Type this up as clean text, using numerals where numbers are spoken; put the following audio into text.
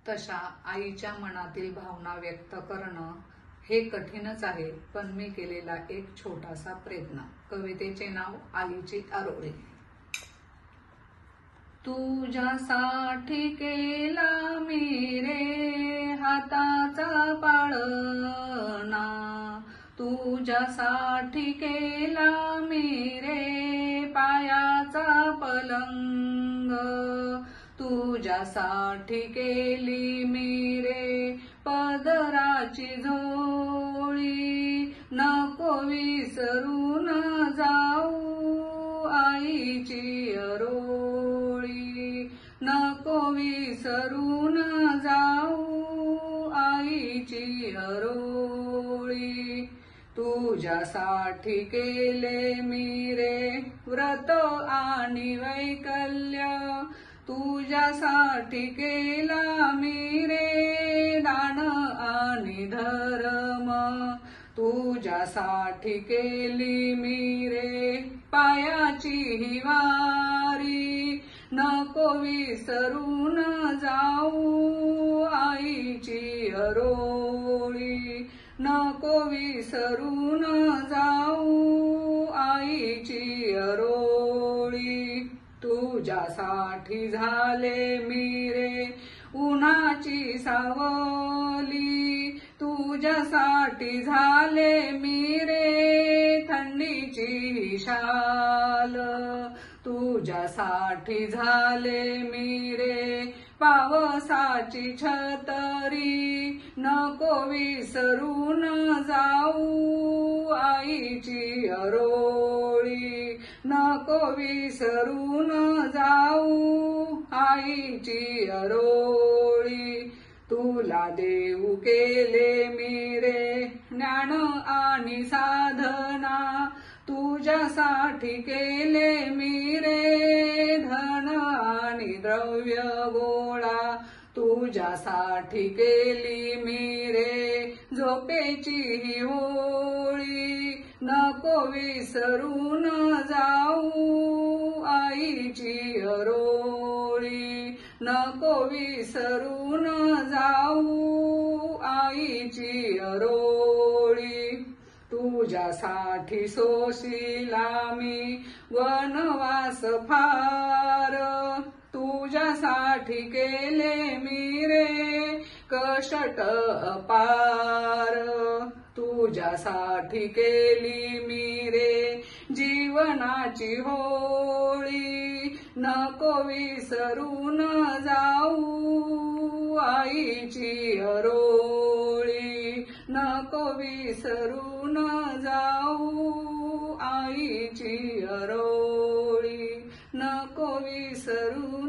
तशा आईच्या मनातील भावना व्यक्त करणं हे कठीणच आहे, पण मी केलेला एक छोटासा प्रयत्न। कवितेचे नाव आईची आरोळी। तुझ्यासाठी केला मी रे हाताचा पाळणा, तुझ्यासाठी केला मी रे पायाचा पलंग, तुझ्यासाठी केली मी रे पदराची झोळी, नको विसरून जाऊ आईची आरोळी, नको विसरून जाऊ आईची आरोळी। तुझ्यासाठी केले मी रे व्रत आणि वैकल्य, तुझ्यासाठी केला मी रे दान आणि धर्म, तुझ्यासाठी केली मी रे पायाची ही वारी, नको विसरून जाऊ आईची आरोळी, नको विसरून जाऊ आईची आरोळी। तुझ्यासाठी झाले मी रे उन्हाची सावली, तुझ्यासाठी झाले मी रे थंडीची शाल, तुझ्यासाठी झाले मी रे पावसाची छतरी, नको विसरून जाऊ आईची आरोळी, नको विसरून जाऊ आईची आरोळी। तुला देऊ केले मी रे ज्ञान आणि साधना, तुझ्यासाठी केले मी रे धन आणि द्रव्य गोळा, तुझ्यासाठी केली मी रे झोपेची ही होळी, नको विसरून जाऊ आईची आरोळी, नको विसरून जाऊ आईची आरोळी। तुझ्यासाठी सोशिला मी वनवास फार, तुझ्यासाठी केले मी रे कष्ट अपार, तुझ्यासाठी केली मी रे जीवनाची होळी, नको विसरून जाऊ आईची आरोळी, नको विसरून जाऊ आईची आरोळी, नको विसरून